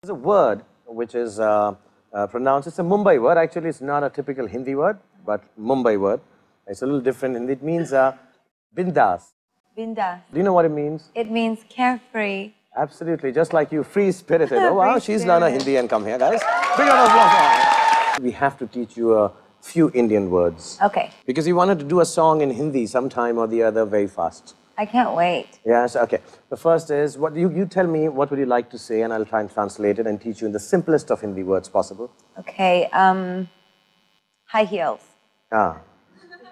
There's a word which is pronounced, it's a Mumbai word. Actually, it's not a typical Hindi word, but Mumbai word. It's a little different, and it means bindas. Bindas. Do you know what it means? It means carefree. Absolutely, just like you, free-spirited. Oh, wow, she's learned a Hindi and come here, guys. Big round of applause. We have to teach you a few Indian words. Okay. Because we wanted to do a song in Hindi sometime or the other very fast. I can't wait. Yes, okay. The first is, what you tell me what would you like to say, and I'll try and translate it and teach you in the simplest of Hindi words possible. Okay, high heels. Ah,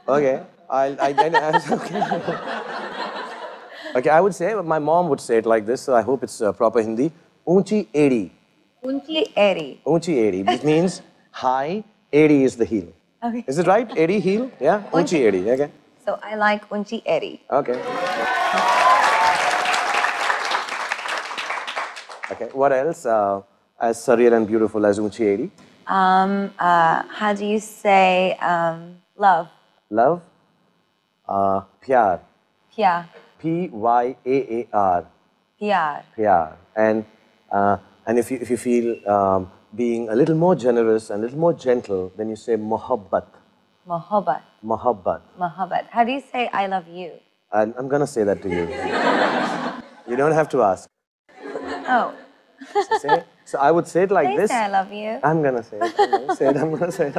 okay. Okay. Okay, I would say, my mom would say it like this, so I hope it's proper Hindi. Unchi edi. Unchi edi. Unchi edi, which means high, edi is the heel. Okay. Is it right? Edi, heel? Yeah? Unchi edi, okay. So I like unchi edi. Okay. Okay, what else as surreal and beautiful as unchi edi? How do you say love? Love? Pyar. Pyar. P-Y-A-A-R. Pyar. Pyar. And if you feel being a little more generous and a little more gentle, then you say mohabbat. Mohabbat. Mohabbat. Mohabbat. How do you say I love you? I'm going to say that to you. You don't have to ask. Oh. So I would say it like this. Say I love you. I'm going to say it. I'm going to say it. I'm going to say it.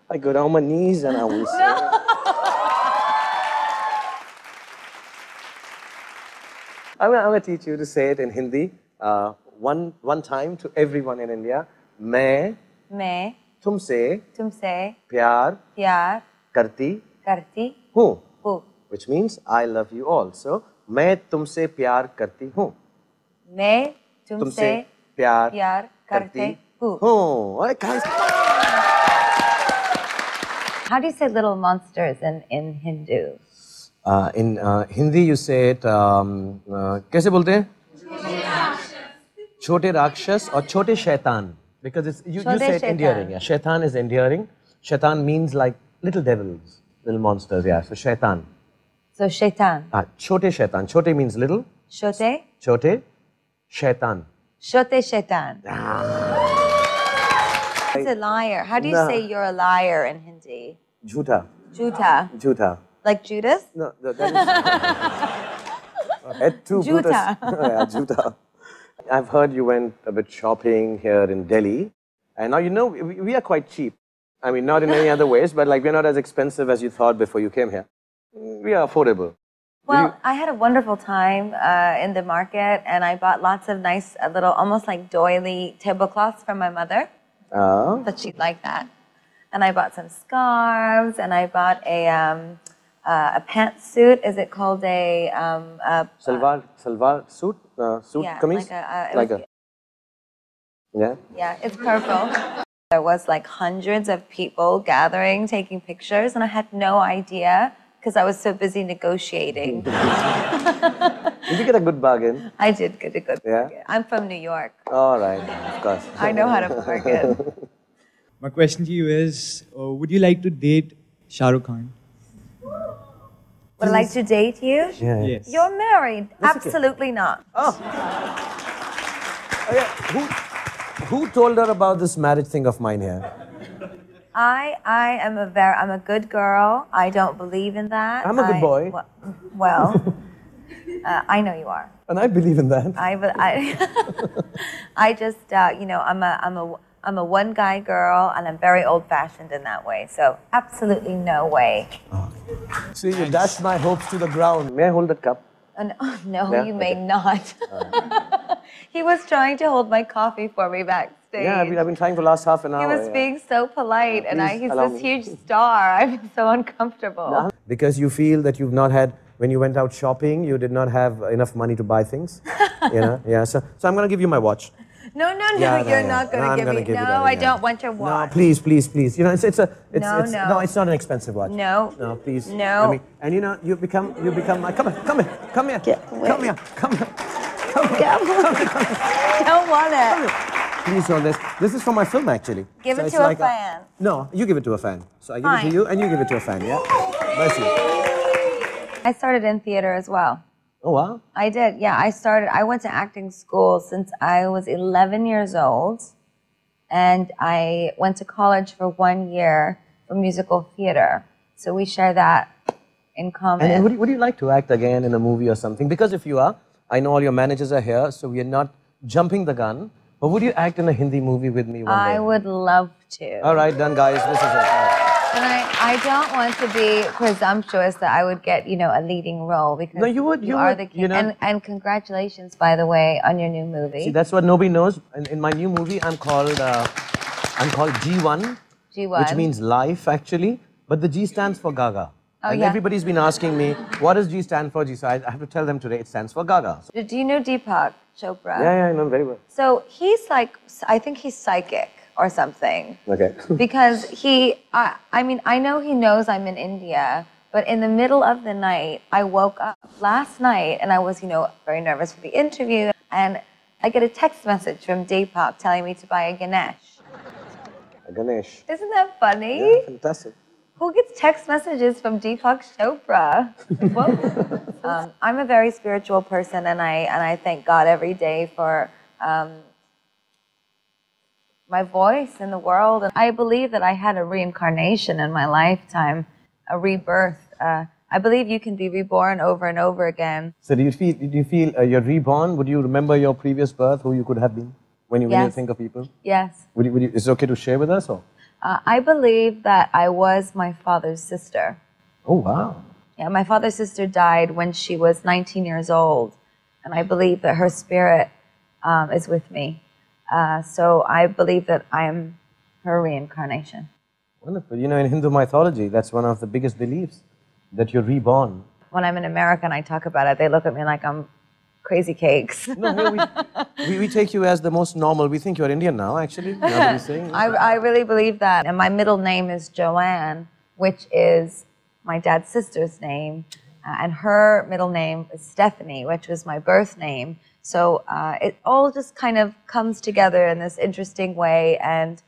I go down on my knees and I will say it. I'm going to teach you to say it in Hindi one time to everyone in India. मैं तुमसे प्यार करती हूँ. Which means I love you all. So मैं तुमसे प्यार करती हूँ. मैं तुमसे प्यार करती हूँ. All right, guys. How do you say little monsters in Hindu? In Hindi, you say it. कैसे बोलते हैं? छोटे राक्षस और छोटे शैतान. Because it's, you say it endearing. Yeah. Shaitan is endearing. Shaitan means like little devils, little monsters. Yeah. So shaitan. So shaitan. Chote shaitan. Chote means little. Chote. Chote. Shaitan. Chote shaitan. It's a liar. How do you say you're a liar in Hindi? Jhoota. Jhoota. Jhoota. Like Judas? No, that is... Jhoota. Yeah, Jhoota. I've heard you went a bit shopping here in Delhi. And now, you know, we are quite cheap. I mean, not in any other ways, but like we're not as expensive as you thought before you came here. We are affordable. Well, I had a wonderful time in the market, and I bought lots of nice little, almost like doily tablecloths from my mother. Oh. But she'd like that. And I bought some scarves, and I bought a pantsuit. Is it called a salwar suit? Suit yeah, kameez? Yeah, it's purple. There was like hundreds of people gathering, taking pictures, and I had no idea because I was so busy negotiating. Did you get a good bargain? I did get a good bargain. I'm from New York. All right, of course. I know how to bargain. My question to you is, would you like to date Shah Rukh Khan? Would I like to date you? Yeah. Yes. You're married. That's Absolutely not. Oh. Who told her about this marriage thing of mine here? I'm a good girl. I don't believe in that. I'm a good boy. Well, I know you are. And I believe in that. I just, you know, I'm a one-guy girl, and I'm very old-fashioned in that way. So absolutely no way. Oh. See, you dashed my hopes to the ground. May I hold that cup? No, yeah? You may not. He was trying to hold my coffee for me backstage. Yeah, I've been trying for the last half an hour. He was being so polite, and he's this huge me. star. I'm so uncomfortable. No. Because you feel that you've not had, when you went out shopping, you did not have enough money to buy things. You know? Yeah, so I'm going to give you my watch. No, you're not going to give me. No, I don't want your watch. No, please. You know, it's not an expensive watch. No, please. No. And you know, you become my. Come here. Don't want it. Please hold this. This is for my film, actually. Give it to a fan. No, you give it to a fan. So I give it to you, and you give it to a fan. Yeah. Mercy. I started in theater as well. Oh, wow. I did, yeah. I went to acting school since I was 11 years old. And I went to college for 1 year for musical theater. So we share that in common. And would you like to act again in a movie or something? Because if you are, I know all your managers are here, so we are not jumping the gun. But would you act in a Hindi movie with me one day? I would love to. All right, done, guys. This is it. All right. And I don't want to be presumptuous that I would get, you know, a leading role because No, you would. you are the king. You know, And congratulations, by the way, on your new movie. see, that's what nobody knows. In my new movie, I'm called G1, G1. which means life, actually. But the G stands for Gaga. Oh, and yeah. everybody's been asking me, what does G stand for? G, so I have to tell them today it stands for Gaga. So, Do you know Deepak Chopra? yeah, I know very well. So he's like, I think he's psychic or something. Okay. Because I mean, I know he knows I'm in India, but in the middle of the night, I woke up last night and I was, you know, very nervous for the interview. And I get a text message from Deepak telling me to buy a Ganesh. A Ganesh. Isn't that funny? Yeah, fantastic. Who gets text messages from Deepak Chopra? Whoa. I'm a very spiritual person, and I thank God every day for my voice in the world. And I believe that I had a reincarnation in my lifetime, a rebirth. I believe you can be reborn over and over again. So do you feel you're reborn? Would you remember your previous birth, who you could have been, when you think of people? Yes. Is it okay to share with us? Or? I believe that I was my father's sister. Oh, wow. Yeah, my father's sister died when she was 19 years old, and I believe that her spirit is with me. So I believe that I am her reincarnation. Wonderful. You know, in Hindu mythology, that's one of the biggest beliefs, that you're reborn. When I'm in America and I talk about it, they look at me like I'm crazy cakes. No, here we take you as the most normal. We think you're Indian now, actually. Now that you're saying. I really believe that. And my middle name is Joanne, which is my dad's sister's name. And her middle name is Stephanie, which was my birth name. So it all just kind of comes together in this interesting way. And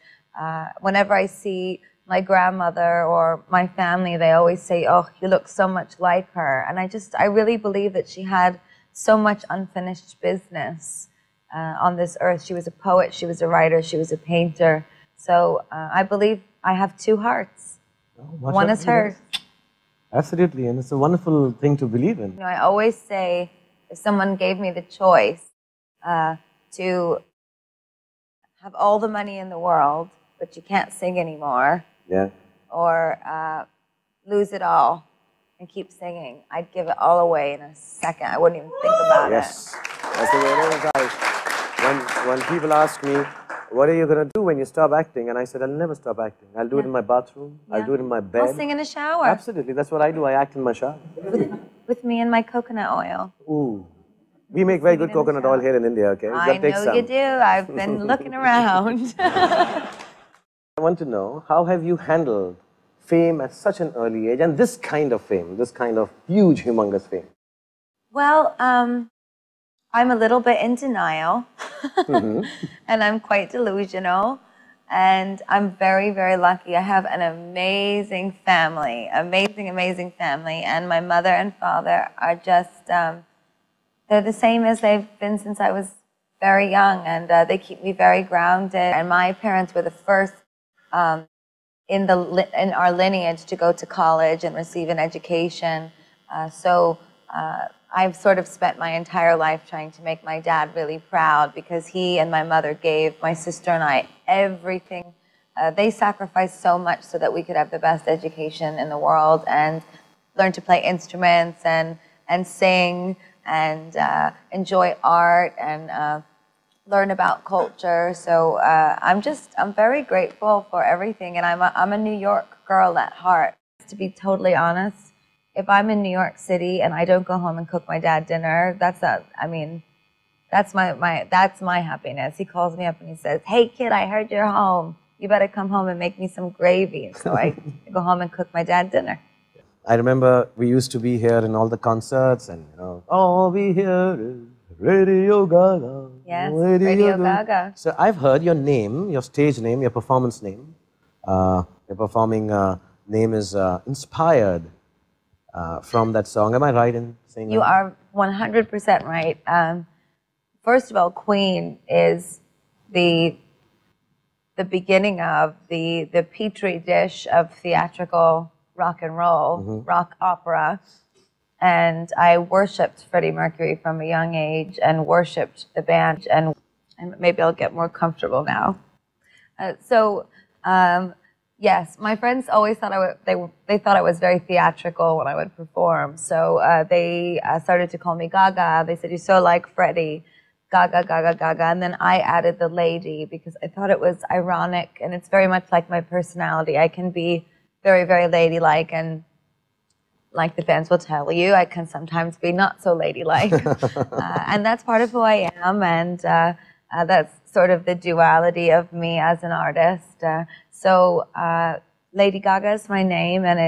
whenever I see my grandmother or my family, they always say, oh, you look so much like her. And I really believe that she had so much unfinished business on this earth. She was a poet, she was a writer, she was a painter. So I believe I have two hearts. Oh, one is hers. Absolutely, and it's a wonderful thing to believe in. You know, I always say, if someone gave me the choice to have all the money in the world, but you can't sing anymore, yeah, or lose it all and keep singing, I'd give it all away in a second. I wouldn't even think about yes. That's the way it is, guys. When people ask me, what are you going to do when you stop acting? And I said, I'll never stop acting. I'll do it in my bathroom. I'll do it in my bed. I'll sing in the shower. Absolutely. That's what I do. I act in my shower. With me and my coconut oil. Ooh. We make very good coconut oil here in India, okay? I know you do. I've been looking around. I want to know, how have you handled fame at such an early age, and this kind of fame, this kind of huge, humongous fame? Well, I'm a little bit in denial, and I'm quite delusional, and I'm very, very lucky. I have an amazing family, amazing family, and my mother and father are just, they're the same as they've been since I was very young, and they keep me very grounded. And my parents were the first in our lineage to go to college and receive an education. So I've sort of spent my entire life trying to make my dad really proud, because he and my mother gave my sister and I everything. They sacrificed so much so that we could have the best education in the world and learn to play instruments and sing and enjoy art and learn about culture. So I'm very grateful for everything, and I'm a New York girl at heart. To be totally honest, if I'm in New York City and I don't go home and cook my dad dinner, that's my happiness. He calls me up and he says, "Hey kid, I heard you're home. You better come home and make me some gravy." And so I go home and cook my dad dinner. I remember we used to be here in all the concerts, and all we hear is Radio Gaga. Yes, Radio Gaga. So I've heard your name, your stage name, your performance name. Your performing name is inspired from that song. Am I right in saying that? You are 100% right. First of all, Queen is the beginning of the petri dish of theatrical rock and roll, rock opera. And I worshipped Freddie Mercury from a young age and worshipped the band. And maybe I'll get more comfortable now. Yes, my friends always thought they thought I was very theatrical when I would perform. So they started to call me Gaga. They said, "You're so like Freddie." Gaga, Gaga, Gaga. And then I added the lady because I thought it was ironic, and it's very much like my personality. I can be very, very ladylike, and like the fans will tell you, I can sometimes be not so ladylike. And that's part of who I am, and that's sort of the duality of me as an artist. Lady Gaga is my name, and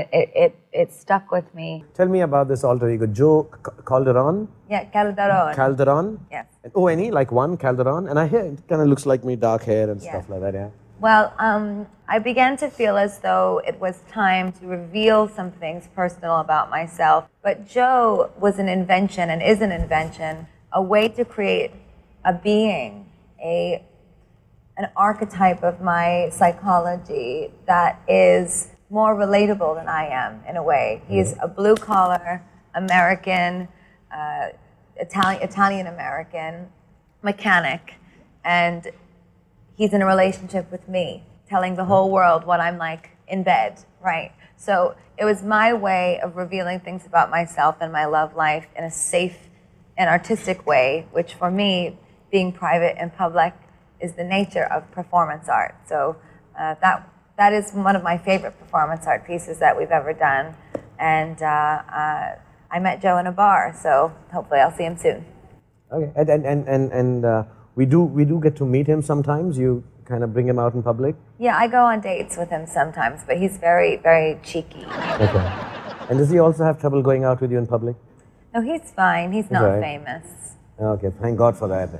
it stuck with me. Tell me about this alter ego, Joe Calderon? Yeah, Calderon. Calderon? Yes. And O-N-E, like one, Calderon? And I hear it kind of looks like me, dark hair and stuff like that, yeah? Well, I began to feel as though it was time to reveal some things personal about myself. But Joe was an invention and is an invention, a way to create a being, an archetype of my psychology that is more relatable than I am, in a way. He's a blue-collar American, Italian-American mechanic, and he's in a relationship with me, telling the whole world what I'm like in bed, right? So it was my way of revealing things about myself and my love life in a safe and artistic way, which for me, being private and public, is the nature of performance art. So that is one of my favorite performance art pieces that we've ever done. And I met Joe in a bar, so hopefully I'll see him soon. Okay, and we do get to meet him sometimes. You kind of bring him out in public? Yeah, I go on dates with him sometimes, but he's very, very cheeky. Okay. And does he also have trouble going out with you in public? No, he's fine. He's not famous. Okay, thank God for that.